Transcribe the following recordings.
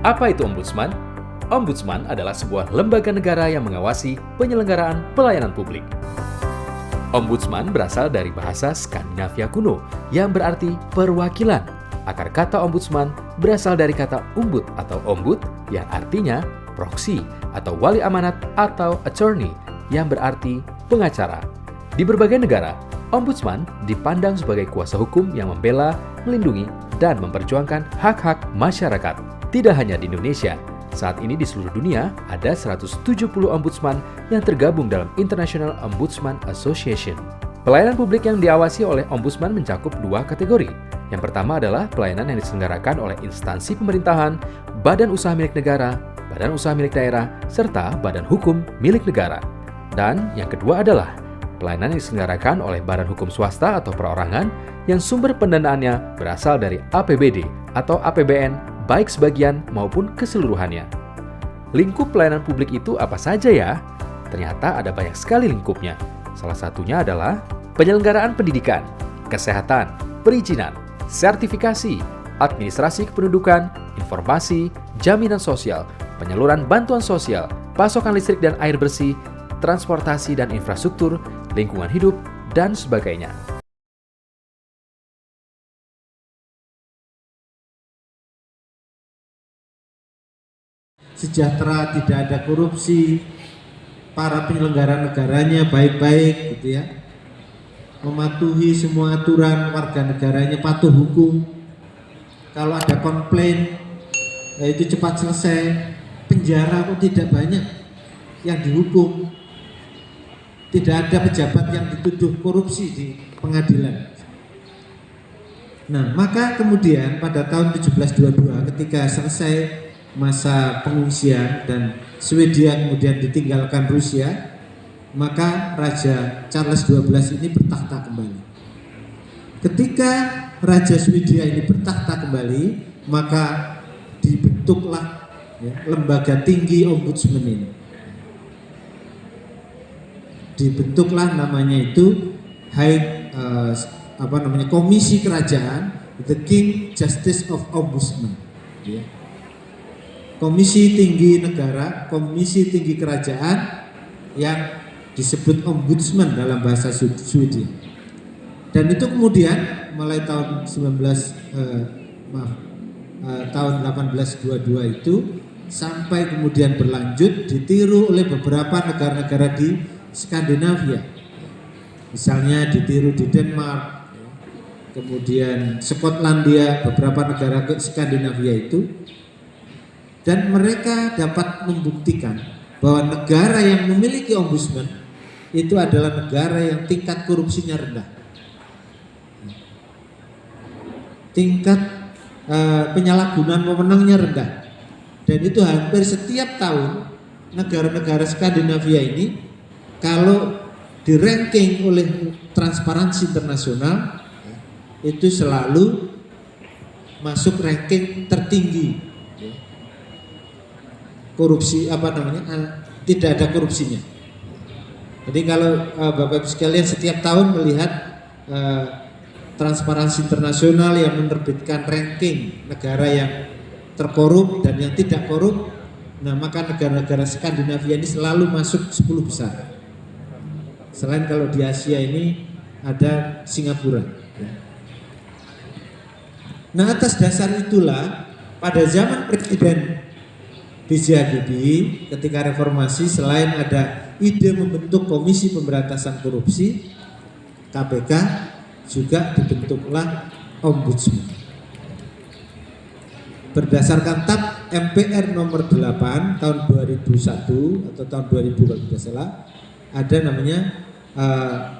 Apa itu Ombudsman? Ombudsman adalah sebuah lembaga negara yang mengawasi penyelenggaraan pelayanan publik. Ombudsman berasal dari bahasa Skandinavia kuno yang berarti perwakilan. Akar kata ombudsman berasal dari kata umbud atau ombud yang artinya proksi atau wali amanat atau attorney yang berarti pengacara. Di berbagai negara, ombudsman dipandang sebagai kuasa hukum yang membela, melindungi, dan memperjuangkan hak-hak masyarakat. Tidak hanya di Indonesia, saat ini di seluruh dunia ada 170 ombudsman yang tergabung dalam International Ombudsman Association. Pelayanan publik yang diawasi oleh ombudsman mencakup dua kategori. Yang pertama adalah pelayanan yang diselenggarakan oleh instansi pemerintahan, badan usaha milik negara, badan usaha milik daerah, serta badan hukum milik negara. Dan yang kedua adalah pelayanan yang diselenggarakan oleh badan hukum swasta atau perorangan yang sumber pendanaannya berasal dari APBD atau APBN baik sebagian maupun keseluruhannya. Lingkup pelayanan publik itu apa saja ya? Ternyata ada banyak sekali lingkupnya. Salah satunya adalah penyelenggaraan pendidikan, kesehatan, perizinan, sertifikasi, administrasi kependudukan, informasi, jaminan sosial, penyaluran bantuan sosial, pasokan listrik dan air bersih, transportasi dan infrastruktur, lingkungan hidup, dan sebagainya. Sejahtera, tidak ada korupsi, para penyelenggara negaranya baik-baik gitu ya, mematuhi semua aturan, warga negaranya patuh hukum, kalau ada komplain itu cepat selesai, penjara pun tidak banyak yang dihukum, tidak ada pejabat yang dituduh korupsi di pengadilan. Nah, maka kemudian pada tahun 1722 ketika selesai masa pengungsian dan Swedia kemudian ditinggalkan Rusia, maka Raja Charles XII ini bertakhta kembali. Ketika Raja Swedia ini bertakhta kembali, maka dibentuklah lembaga tinggi ombudsman ini. Dibentuklah namanya itu Komisi Kerajaan, the King Justice of Ombudsman. Komisi Tinggi Negara, Komisi Tinggi Kerajaan yang disebut Ombudsman dalam bahasa Swedia. Dan itu kemudian mulai tahun 1822 itu sampai kemudian berlanjut ditiru oleh beberapa negara-negara di Skandinavia. Misalnya ditiru di Denmark, kemudian Skotlandia, beberapa negara Skandinavia itu. Dan mereka dapat membuktikan bahwa negara yang memiliki ombudsman itu adalah negara yang tingkat korupsinya rendah. Tingkat penyalahgunaan wewenangnya rendah. Dan itu hampir setiap tahun negara-negara Skandinavia ini kalau di ranking oleh Transparansi Internasional itu selalu masuk ranking tertinggi. Korupsi tidak ada korupsinya. Jadi kalau Bapak Ibu sekalian setiap tahun melihat Transparansi Internasional yang menerbitkan ranking negara yang terkorup dan yang tidak korup, nah maka negara-negara Skandinavia ini selalu masuk 10 besar. Selain kalau di Asia ini ada Singapura. Nah, atas dasar itulah pada zaman Presiden B.J. Habibie ketika reformasi, selain ada ide membentuk Komisi Pemberantasan Korupsi KPK, juga dibentuklah Ombudsman. Berdasarkan TAP MPR nomor 8 tahun 2001 atau tahun 2000 kalau tidak salah, ada namanya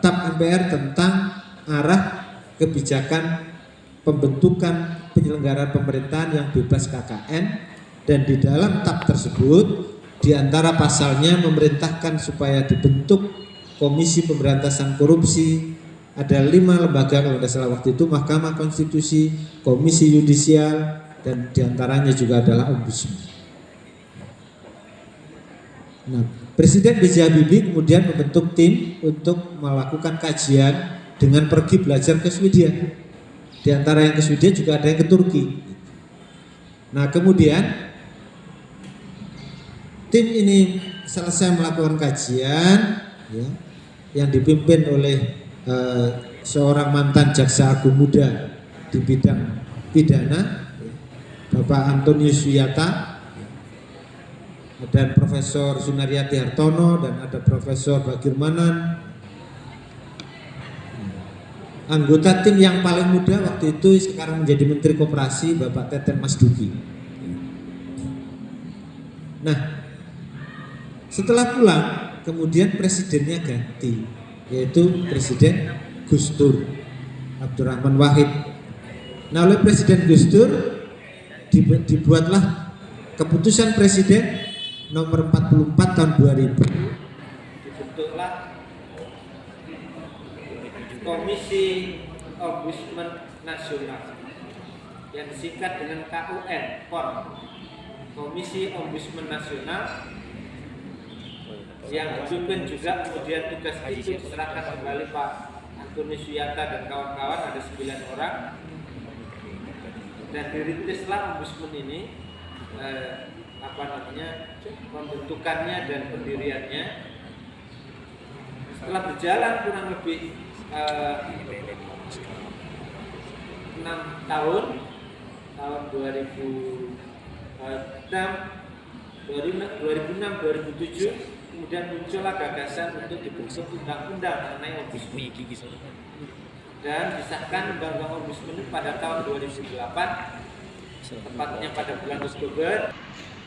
TAP MPR tentang arah kebijakan pembentukan penyelenggaraan pemerintahan yang bebas KKN. Dan di dalam TAP tersebut, di antara pasalnya memerintahkan supaya dibentuk Komisi Pemberantasan Korupsi. Ada 5 lembaga kalau tidak salah waktu itu, Mahkamah Konstitusi, Komisi Yudisial, dan diantaranya juga adalah Ombudsman. Nah, Presiden B.J. Habibie kemudian membentuk tim untuk melakukan kajian dengan pergi belajar ke Swedia. Di antara yang ke Swedia juga ada yang ke Turki. Nah, kemudian tim ini selesai melakukan kajian, ya, yang dipimpin oleh seorang mantan jaksa agung muda di bidang pidana, Bapak Antonius Wiyata, dan Profesor Sunaryati Hartono, dan ada Profesor Bagirmanan. Anggota tim yang paling muda waktu itu sekarang menjadi Menteri Koperasi, Bapak Teten Mas Duki. Nah, setelah pulang kemudian presidennya ganti, yaitu Presiden Gus Dur Abdurrahman Wahid. Nah, oleh Presiden Gus Dur dibuatlah keputusan Presiden nomor 44 tahun 2000. Dibentuklah Komisi Ombudsman Nasional yang disingkat dengan KUN, Komisi Ombudsman Nasional, yang dipimpin juga kemudian tugas itu diserahkan kembali Pak Antonius Wiyata dan kawan-kawan, ada 9 orang, dan dirintislah ombudsman ini, pembentukannya dan pendiriannya. Setelah berjalan kurang lebih 6 tahun, tahun 2006-2007, kemudian muncullah gagasan untuk dibentuk undang-undang mengenai ombudsman, dan disahkan undang-undang ombudsman pada tahun 2008, tepatnya pada bulan Oktober.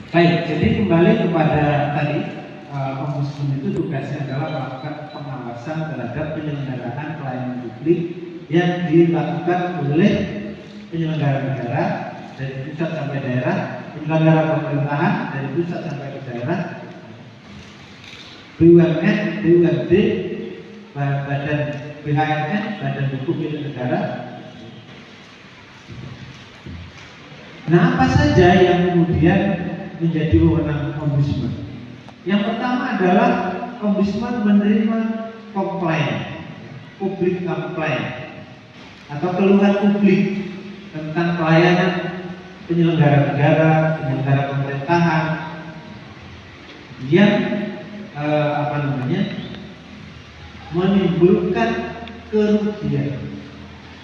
Baik, jadi kembali kepada tadi, ombudsman itu tugasnya adalah melakukan pengawasan terhadap penyelenggaraan pelayanan publik yang dilakukan oleh penyelenggara negara dari pusat sampai daerah, penyelenggara pemerintahan dari pusat sampai ke daerah, BUMN, BUMD, badan BHMN, badan hukum milik negara. Nah, apa saja yang kemudian menjadi wewenang ombudsman? Yang pertama adalah ombudsman menerima komplain, public complaint, atau keluhan publik tentang pelayanan penyelenggara negara, penyelenggara pemerintahan yang menimbulkan kerugian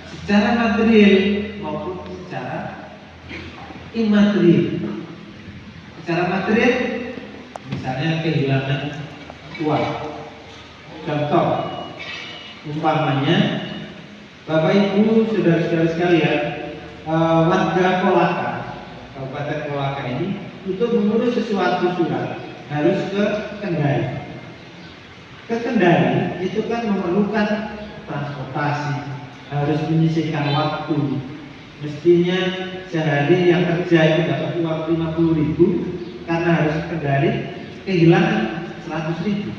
secara material maupun secara imaterial. Secara material, misalnya kehilangan uang. Contoh, umpamanya, Bapak Ibu, saudara-saudara sekalian, warga Kolaka, Kabupaten Kolaka ini, untuk mengurus sesuatu surat harus ke Kendari. Ke Kendari itu kan memerlukan transportasi, harus menyisihkan waktu. Mestinya sehari yang kerja itu dapat uang 50.000, karena harus ke Kendari kehilangan 100.000.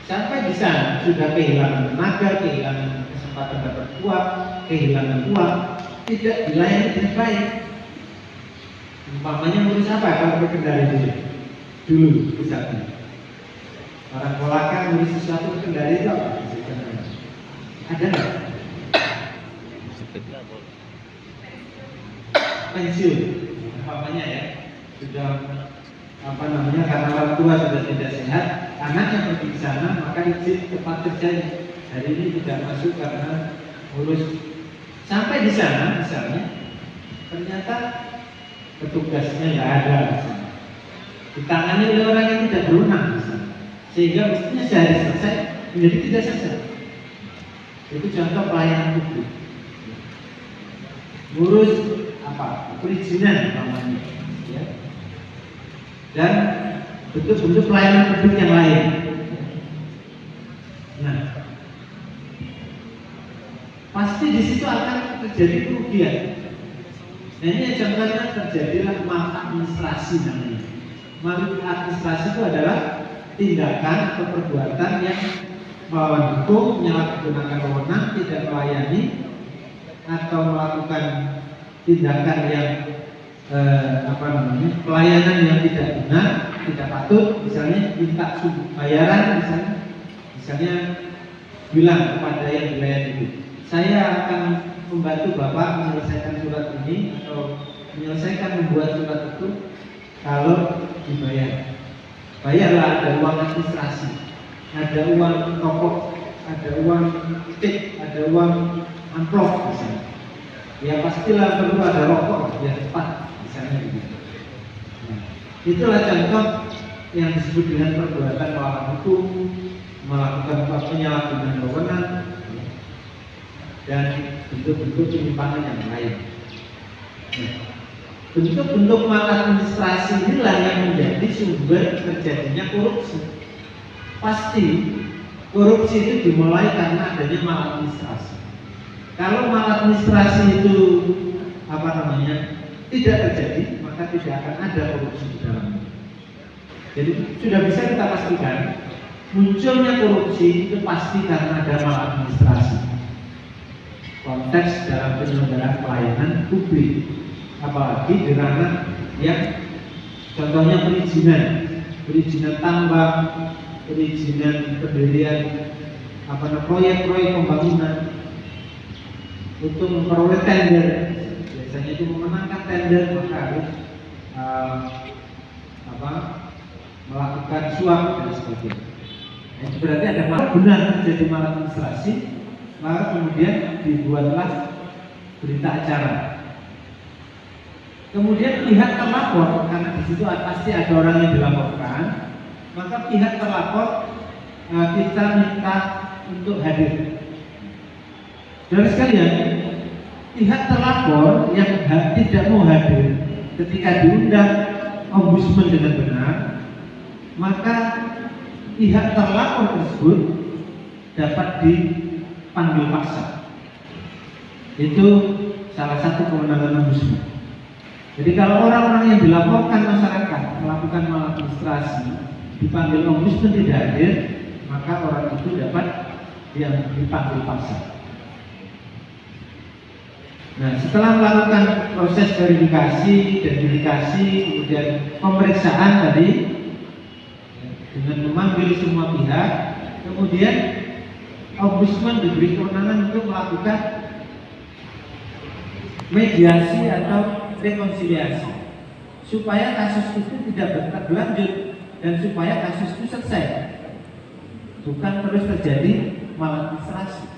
Sampai di sana sudah kehilangan tenaga, kehilangan kesempatan dapat uang, kehilangan uang, tidak dilayani dengan baik. Umpamanya ngurus apa kalau ke Kendari dulu misalnya. Orang Kolaka ngurus sesuatu ke Kendari itu apa? Ada nggak? Pensiun, umpamanya ya, sudah karena orang tua sudah tidak sehat, anaknya pergi ke sana, maka izin tempat kerjanya hari ini tidak masuk karena urus. Sampai di sana misalnya, ternyata petugasnya nggak ada misalnya, ditangani oleh orang yang tidak berwenang misalnya, sehingga mestinya sehari selesai menjadi tidak selesai. Itu contoh pelayanan publik. Ngurus perizinan namanya, ya. Dan bentuk-bentuk pelayanan publik yang lain. Nah, pasti di situ akan terjadi kerugian. Nah, ini contohnya terjadilah maladministrasi namanya. Maladministrasi itu adalah tindakan atau perbuatan yang melawan hukum, menyalahgunakan wewenang, tidak melayani, atau melakukan tindakan yang pelayanan yang tidak benar, tidak patut. Misalnya minta bayaran, misalnya bilang kepada yang dilayani itu, saya akan membantu Bapak menyelesaikan surat ini atau menyelesaikan membuat surat itu kalau dibayar. Bayarlah, ada uang administrasi, ada uang rokok, ada uang tip, ada uang amplop misalnya. Ya pastilah perlu ada rokok biar cepat misalnya begitu. Nah, itulah contoh yang disebut dengan perbuatan melawan hukum, melakukan penyalahgunaan wewenang, dan bentuk-bentuk penyimpangan yang lain. Nah, bentuk-bentuk maladministrasi inilah yang menjadi sumber terjadinya korupsi. Pasti korupsi itu dimulai karena adanya maladministrasi. Kalau maladministrasi itu tidak terjadi, maka tidak akan ada korupsi di dalamnya. Jadi sudah bisa kita pastikan munculnya korupsi itu pasti karena ada maladministrasi. Konteks dalam penyelenggaraan pelayanan publik, apalagi di ranah yang contohnya perizinan tambang, perizinan pendirian proyek-proyek pembangunan. Untuk memperoleh tender, biasanya itu memenangkan tender maka harus melakukan suap dan sebagainya. Itu berarti ada benar terjadi maladministrasi, maka kemudian dibuatlah berita acara. Kemudian pihak terlapor, karena di situ pasti ada orang yang dilaporkan, maka pihak terlapor kita minta untuk hadir. Saudara sekalian, pihak terlapor yang tidak mau hadir ketika diundang ombudsman dengan benar, maka pihak terlapor tersebut dapat dipanggil paksa. Itu salah satu kewenangan ombudsman. Jadi kalau orang-orang yang dilaporkan masyarakat melakukan maladministrasi dipanggil ombudsman tidak hadir, maka orang itu dapat dipanggil paksa. Nah, setelah melakukan proses verifikasi, identifikasi, kemudian pemeriksaan tadi dengan memanggil semua pihak, kemudian ombudsman diberi kewenangan untuk melakukan mediasi atau rekonsiliasi supaya kasus itu tidak berlanjut dan supaya kasus itu selesai, bukan terus terjadi maladministrasi.